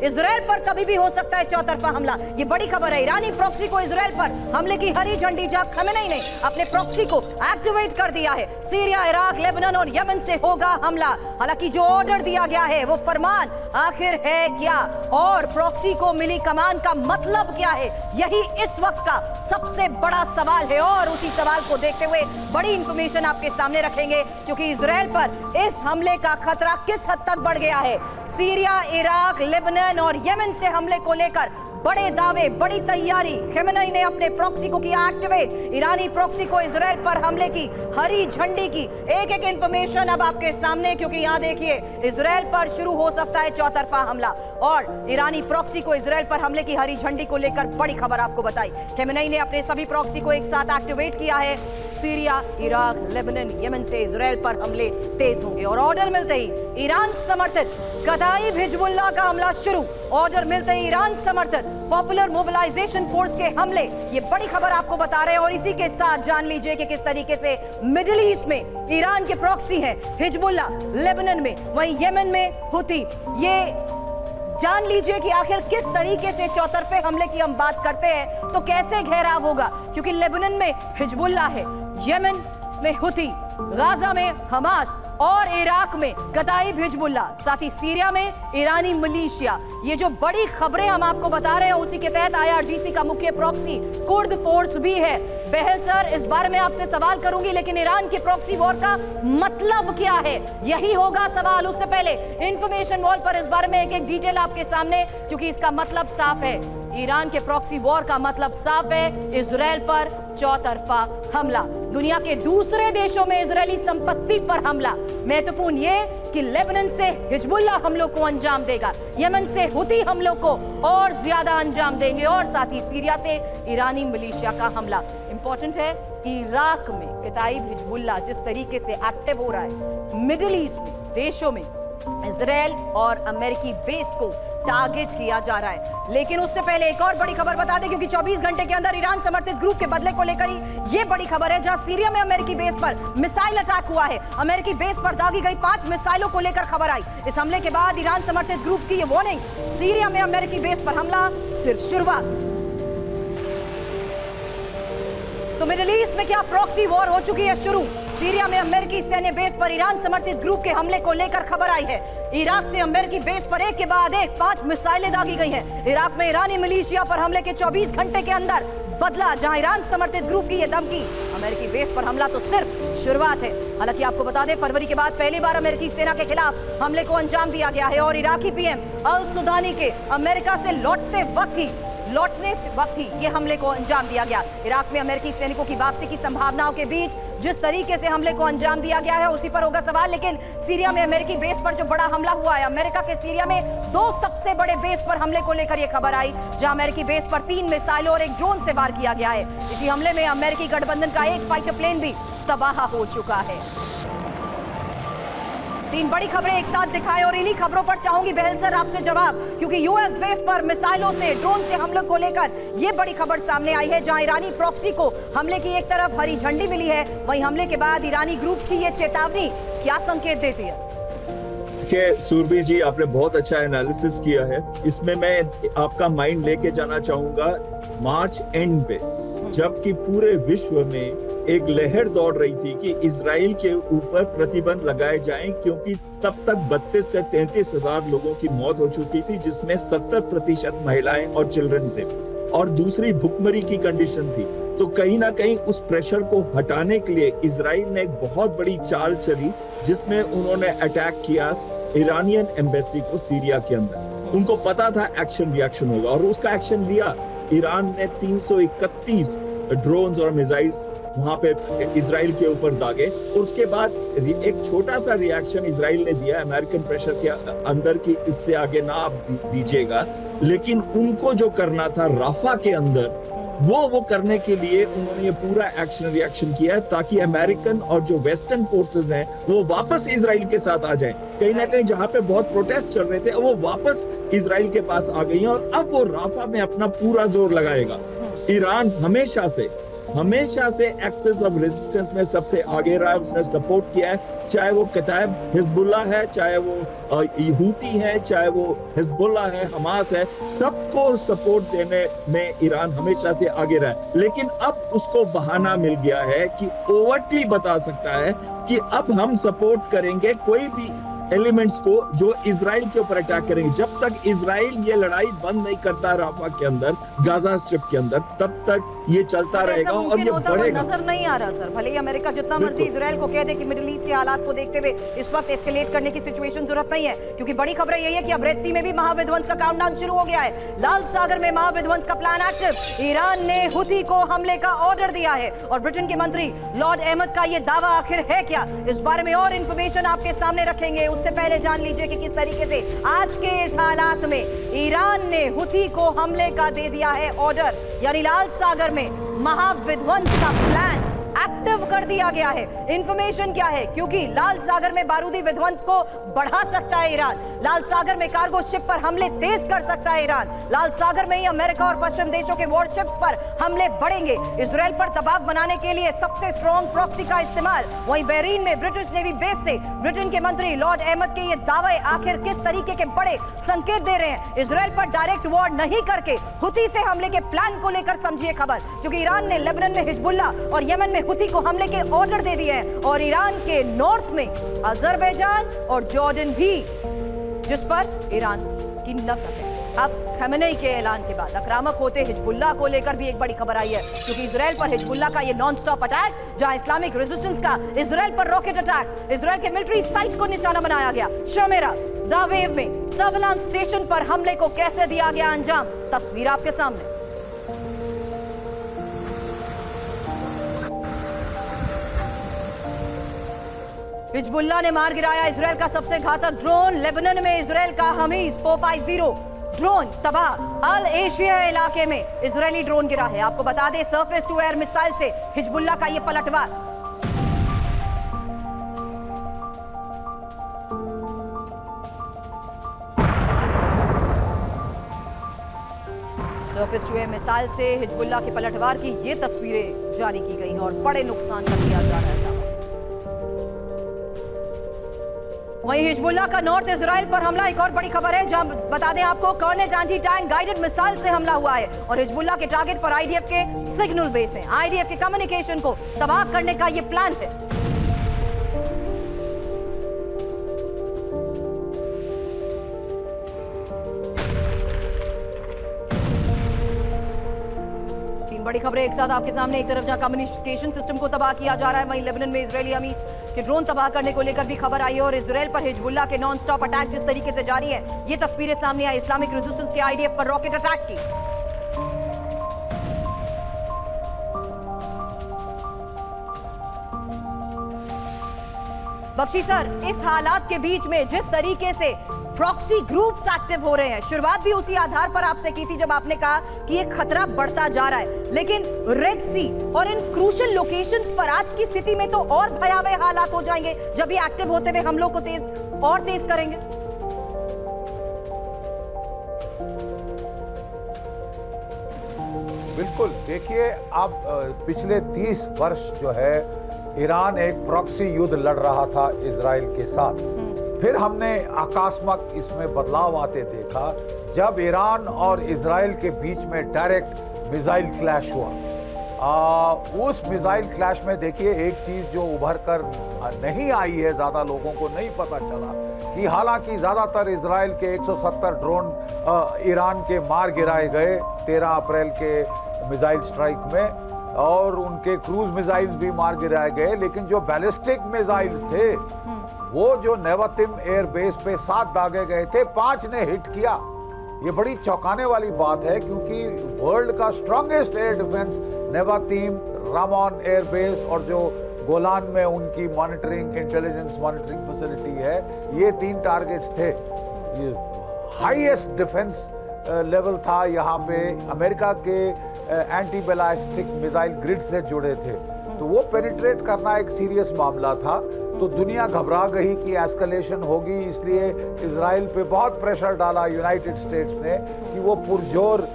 Israel पर कभी भी हो सकता है चौतरफा हमला। ये बड़ी खबर है। ईरानी प्रॉक्सी को इजराइल पर हमले की हरी झंडी, जहां खमेनी ने अपने प्रॉक्सी को एक्टिवेट कर दिया है। सीरिया, इराक, लेबनान और यमन से होगा हमला। हालांकि जो ऑर्डर दिया गया है वो फरमान आखिर है क्या, और प्रॉक्सी को मिली कमान का मतलब क्या है, यही इस वक्त का सबसे बड़ा सवाल है। और उसी सवाल को देखते हुए बड़ी इंफॉर्मेशन आपके सामने रखेंगे, क्योंकि इजराइल पर इस हमले का खतरा किस हद तक बढ़ गया है। सीरिया, इराक, लेबनान और यमन से हमले को लेकर बड़े दावे, बड़ी तैयारी। खमेनी ने अपने प्रॉक्सी को किया एक्टिवेट। ईरानी प्रॉक्सी को इजराइल पर हमले की हरी झंडी की एक एक इंफॉर्मेशन अब आपके सामने, क्योंकि यहां देखिए इजराइल पर शुरू हो सकता है चौतरफा हमला, और ईरानी प्रॉक्सी को इजराइल पर हमले की हरी झंडी को लेकर बड़ी खबर आपको बताई। खमेनी ने अपने सभी प्रॉक्सी को एक साथ एक्टिवेट किया है। सीरिया, इराक, लेबनान, यमन से इजराइल पर हमले तेज होंगे, और ऑर्डर मिलते ही ईरान समर्थित कताइब हिजबुल्लाह का हमला शुरू। ऑर्डर मिलते ही ईरान समर्थित पॉपुलर मोबिलाइजेशन फोर्स के हमले, ये बड़ी खबर आपको बता रहे हैं। और इसी के साथ जान लीजिए कि किस तरीके से मिडिल ईस्ट में ईरान के प्रॉक्सी हैं हिजबुल्लाह, लेबनान में, वहीं यमन में हुती। ये जान लीजिए कि आखिर किस तरीके से चौतरफे हमले की हम बात करते हैं तो कैसे घेराव होगा, क्योंकि लेबनान में हिजबुल्लाह है, यमन में हुती, गाजा में हमास और इराक में कताइब हिजबुल्लाह, साथ ही सीरिया में ईरानी मिलिशिया। ये जो बड़ी खबरें हम आपको बता रहे हैं, उसी के तहत आईआरजीसी का मुख्य प्रॉक्सी कुर्द फोर्स भी है। बहल सर, इस बारे में आपसे सवाल करूंगी, लेकिन ईरान के प्रॉक्सी वॉर का मतलब क्या है, यही होगा सवाल। उससे पहले इंफॉर्मेशन वॉल पर इस बारे में एक एक डिटेल आपके सामने, क्योंकि इसका मतलब साफ है। ईरान के प्रॉक्सी वॉर का मतलब साफ है, इजराइल पर चौतरफा हमला, दुनिया के दूसरे देशों में इजरायली संपत्ति पर हमला। महत्वपूर्ण ये कि लेबनान से हिजबुल्लाह हमलों को अंजाम देगा, यमन से हुती हमलों को और ज्यादा अंजाम देंगे, और साथ ही सीरिया से ईरानी मिलिशिया का हमला। इंपॉर्टेंट है, इराक में कताइब हिजबुल्लाह जिस तरीके से एक्टिव हो रहा है, मिडिल ईस्ट में देशों में इजराइल और अमेरिकी बेस को टारगेट किया जा रहा है। लेकिन उससे पहले एक और बड़ी खबर बता दें, क्योंकि 24 घंटे के अंदर ईरान समर्थित ग्रुप के बदले को लेकर ही ये बड़ी खबर है, जहां सीरिया में अमेरिकी बेस पर मिसाइल अटैक हुआ है। अमेरिकी बेस पर दागी गई 5 मिसाइलों को लेकर खबर आई। इस हमले के बाद ईरान समर्थित ग्रुप की ये वार्निंग, सीरिया में अमेरिकी बेस पर हमला सिर्फ शुरुआत। तो मिडिल ईस्ट में क्या प्रॉक्सी वॉर हो चुकी है शुरू? सीरिया में अमेरिकी सैन्य बेस पर ईरान समर्थित ग्रुप के हमले को लेकर खबर आई है। इराक से अमेरिकी बेस पर एक के बाद एक 5 मिसाइलें दागी गई हैं। इराक में ईरानी मिलिशिया पर हमले के 24 घंटे के अंदर बदला, जहां ईरान समर्थित ग्रुप की यह धमकी, अमेरिकी बेस पर हमला तो सिर्फ शुरुआत है। हालांकि आपको बता दें, फरवरी के बाद पहली बार अमेरिकी सेना के खिलाफ हमले को अंजाम दिया गया है, और इराकी पीएम अल सुदानी के अमेरिका से लौटने वक्त ही ये हमले को अंजाम दिया गया। इराक में अमेरिकी सैनिकों की वापसी की संभावनाओं के बीच जिस तरीके से हमले को अंजाम दिया गया है, उसी पर होगा सवाल। लेकिन सीरिया में अमेरिकी बेस पर जो बड़ा हमला हुआ है, अमेरिका के सीरिया में 2 सबसे बड़े बेस पर हमले को लेकर यह खबर आई, जहां अमेरिकी बेस पर 3 मिसाइलों और एक ड्रोन से वार किया गया है। इसी हमले में अमेरिकी गठबंधन का एक फाइटर प्लेन भी तबाह हो चुका है। 3 बड़ी खबरें एक साथ दिखाएं, और इन्हीं खबरों पर चाहूंगी बहल सर आपसे जवाब, क्योंकि यूएस बेस पर मिसाइलों से, ड्रोन से हमलों को लेकर यह बड़ी खबर सामने आई है, जहां ईरानी प्रॉक्सी को हमले की एक तरफ हरी झंडी मिली है, वहीं हमले के बाद ईरानी ग्रुप्स की यह चेतावनी क्या संकेत देती है? देखिए सूरबीर जी, आपने बहुत अच्छा एनालिसिस किया है। इसमें मैं आपका माइंड लेके जाना चाहूंगा मार्च एंड पे, जबकि पूरे विश्व में एक लहर दौड़ रही थी कि इजराइल के ऊपर प्रतिबंध लगाए जाएं, क्योंकि तब तक 32 से 33 हजार लोगों की मौत हो चुकी थी, जिसमें 70% महिलाएं और चिल्ड्रन थे, और दूसरी भुखमरी की कंडीशन थी। तो कहीं ना कहीं उस प्रेशर को हटाने के लिए इजराइल ने एक बहुत बड़ी चाल चली, जिसमें उन्होंने अटैक किया ईरानियन एम्बेसी को सीरिया के अंदर। उनको पता था एक्शन रिएक्शन होगा, और उसका एक्शन लिया। ईरान ने 331 ड्रोन्स और मिसाइल्स वहां पे इजराइल के ऊपर दागे, और उसके बाद एक छोटा सा रिएक्शन इजराइल ने दिया अमेरिकन प्रेशर के अंदर कि इससे आगे ना आप दीजिएगा। लेकिन उनको जो करना था राफा के अंदर, वो करने के लिए उन्होंने ये पूरा एक्शन रिएक्शन किया है, ताकि अमेरिकन और जो वेस्टर्न फोर्सेस हैं वो वापस इजराइल के साथ आ जाएं। कहीं ना कहीं जहां पे बहुत प्रोटेस्ट चल रहे थे, वो वापस इजराइल के पास आ गई हैं, और अब वो राफा में अपना पूरा जोर लगाएगा। ईरान हमेशा से हमेशा से एक्सेस ऑफ रेजिस्टेंस में सबसे आगे रहा है, उसने सपोर्ट किया है, चाहे वो कताइब हिजबुल्ला है, चाहे वो हूती है, चाहे वो हिजबुल्ला है, हमास है, सबको सपोर्ट देने में ईरान हमेशा से आगे रहा है। लेकिन अब उसको बहाना मिल गया है कि ओवरटली बता सकता है कि अब हम सपोर्ट करेंगे कोई भी एलिमेंट्स को जो इजराइल के ऊपर अटैक करेंगे। जब तक इजराइल ये लड़ाई बंद नहीं करता राफा के अंदर, गाजा स्ट्रिप के अंदर, तब तक ये चलता रहेगा और ये बढ़ेगा। नजर नहीं आ रहा सर, भले ही अमेरिका जितना मर्जी इजराइल को कह दे कि मिडिल ईस्ट के हालात को देखते हुए इस वक्त एस्केलेट करने की सिचुएशन जरूरत नहीं है, क्योंकि बड़ी खबर यही है कि अब रेड सी में भी महाविध्वंस का काउंटडाउन शुरू हो गया है। लाल सागर में महाविध्वंस का प्लान एक्टिव। ईरान ने हुती को हमले का ऑर्डर दिया है और ब्रिटेन के मंत्री लॉर्ड अहमद का ये दावा आखिर है क्या, इस बारे में और इंफॉर्मेशन आपके सामने रखेंगे। उससे पहले जान लीजिए कि किस तरीके से आज के इस हालात में ईरान ने हुती को हमले का दे दिया है ऑर्डर, यानी लाल सागर में महाविध्वंस का प्लान एक्टिव कर दिया गया है। इंफॉर्मेशन क्या है, क्योंकि लाल सागर में बारूदी विध्वंस को बढ़ा सकता है ईरान, लाल सागर में कार्गो शिप पर हमले तेज कर सकता है ईरान, लाल सागर में ही अमेरिका और पश्चिम देशों के वॉरशिप्स पर हमले बढ़ेंगे। इजराइल पर दबाव बनाने के लिए सबसे स्ट्रॉन्ग प्रॉक्सी का इस्तेमाल। वहीं बहरीन में ब्रिटिश नेवी बेस से ब्रिटेन के मंत्री लॉर्ड अहमद के ये दावे आखिर किस तरीके के बड़े संकेत दे रहे हैं। इजराइल पर डायरेक्ट वॉर नहीं करके हुती से हमले के प्लान को लेकर समझिए खबर, क्योंकि ईरान ने लेबनान में हिजबुल्ला और यमन में हुती को हमले के ऑर्डर दे दिए हैं और ईरान के नॉर्थ में अजरबैजान और जॉर्डन भी, जिस पर ईरान की नस्ल है। अब खमेनेई के ऐलान के बाद आक्रामक होते हिजबुल्ला को लेकर भी एक बड़ी खबर आई है, क्योंकि इजराइल पर हिजबुल्ला का ये नॉन स्टॉप अटैक, जहां इस्लामिक रेजिस्टेंस का इजराइल पर रॉकेट अटैक, इजराइल के मिलिट्री साइट को निशाना बनाया गया। शमेरा दावेव में सर्विलांस स्टेशन पर हमले को कैसे दिया गया अंजाम, तस्वीर आपके सामने। हिजबुल्ला ने मार गिराया इजराइल का सबसे घातक ड्रोन। लेबनान में इजराइल का हमीज 450 ड्रोन तबाह। अल एशिया इलाके में इजरायली ड्रोन गिरा है। आपको बता दें, सरफेस टू एयर मिसाइल से हिजबुल्ला का यह पलटवार। सरफेस टू एयर मिसाइल से हिजबुल्ला के पलटवार की ये तस्वीरें जारी की गई हैं और बड़े नुकसान का किया जा रहा है। वहीं हिजबुल्ला का नॉर्थ इजराइल पर हमला, एक और बड़ी खबर है, जहां बता दें आपको कर्नेट एंटी टैंक गाइडेड मिसाइल से हमला हुआ है और हिजबुल्ला के टारगेट पर आईडीएफ के सिग्नल बेस हैं। आईडीएफ के कम्युनिकेशन को तबाह करने का यह प्लान है। बड़ी खबरें एक साथ आपके सामने। एक तरफ जहां कम्युनिकेशन सिस्टम को तबाह किया जा रहा है, वहीं लेबनान में इजरायली हमीज के ड्रोन तबाह करने को लेकर भी खबर आई है और इजराइल पर हिजबुल्ला के नॉन स्टॉप अटैक जिस तरीके से जारी है, ये तस्वीरें सामने आई इस्लामिक रेजिस्टेंस के आईडीएफ पर रॉकेट अटैक की। बख्शी सर, इस हालात के बीच में जिस तरीके से प्रॉक्सी ग्रुप्स एक्टिव हो रहे हैं, शुरुआत भी उसी आधार पर आपसे की थी जब आपने कहा कि ये खतरा बढ़ता जा रहा है, लेकिन रेड सी और इन क्रूशियल लोकेशंस पर आज की स्थिति में तो और भयावह हालात हो जाएंगे जब ये एक्टिव होते हुए हमलों को तेज करेंगे। बिल्कुल, देखिए अब पिछले 30 वर्ष जो है ईरान एक प्रॉक्सी युद्ध लड़ रहा था इजराइल के साथ। फिर हमने आकस्मिक इसमें बदलाव आते देखा जब ईरान और इजराइल के बीच में डायरेक्ट मिसाइल क्लैश हुआ। उस मिसाइल क्लैश में देखिए एक चीज जो उभर कर नहीं आई है, ज्यादा लोगों को नहीं पता चला कि हालांकि ज्यादातर इजराइल के 170 ड्रोन ईरान के मार गिराए गए 13 अप्रैल के मिसाइल स्ट्राइक में, और उनके क्रूज मिसाइल्स भी मार गिराए गए, लेकिन जो बैलिस्टिक मिसाइल्स थे वो जो नेवातिम एयर बेस पे 7 दागे गए थे, 5 ने हिट किया। ये बड़ी चौंकाने वाली बात है, क्योंकि वर्ल्ड का स्ट्रॉन्गेस्ट एयर डिफेंस नेवातिम, रामोन एयर बेस और जो गोलान में उनकी मॉनिटरिंग इंटेलिजेंस मॉनिटरिंग फैसिलिटी है, ये 3 टारगेट्स थे। ये हाईएस्ट डिफेंस लेवल था। यहाँ पे अमेरिका के एंटी बैलिस्टिक मिसाइल ग्रिड से जुड़े थे, तो वो पेनिट्रेट करना एक सीरियस मामला था। तो दुनिया घबरा गई कि एस्केलेशन होगी, इसलिए इजराइल पे बहुत प्रेशर डाला यूनाइटेड स्टेट्स ने कि वो पुरजोर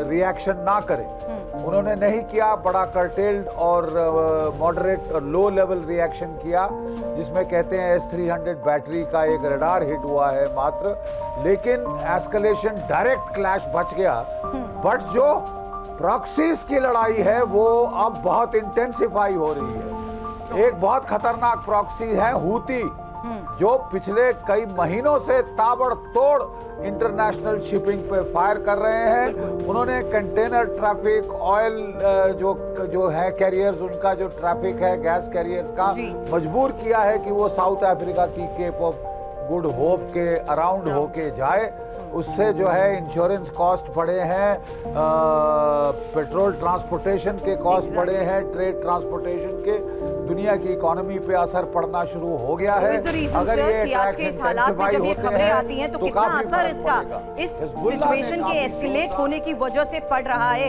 रिएक्शन ना करे। उन्होंने नहीं किया, बड़ा कर्टेल्ड और मॉडरेट और लो लेवल रिएक्शन किया, जिसमें कहते हैं S-300 बैटरी का एक रडार हिट हुआ है मात्र, लेकिन एस्केलेशन डायरेक्ट क्लैश बच गया। बट जो प्रॉक्सीज की लड़ाई है वो अब बहुत इंटेंसिफाई हो रही है। एक बहुत खतरनाक प्रॉक्सी है हूती, जो पिछले कई महीनों से ताबड़तोड़ इंटरनेशनल शिपिंग पे फायर कर रहे हैं। उन्होंने कंटेनर ट्रैफिक, ऑयल जो है कैरियर्स, उनका जो ट्रैफिक है गैस कैरियर्स का, मजबूर किया है कि वो साउथ अफ्रीका की केप ऑफ गुड होप के अराउंड होके जाए। उससे जो है इंश्योरेंस कॉस्ट बढ़े हैं, पेट्रोल ट्रांसपोर्टेशन के कॉस्ट बढ़े हैं, ट्रेड ट्रांसपोर्टेशन के, दुनिया की इकोनॉमी पे असर पड़ना शुरू हो गया है। अगर ये कि आज के इस हालात में जब ये खबरें आती हैं तो कितना असर इसका इस सिचुएशन के एस्केलेट होने की वजह से पड़ रहा है।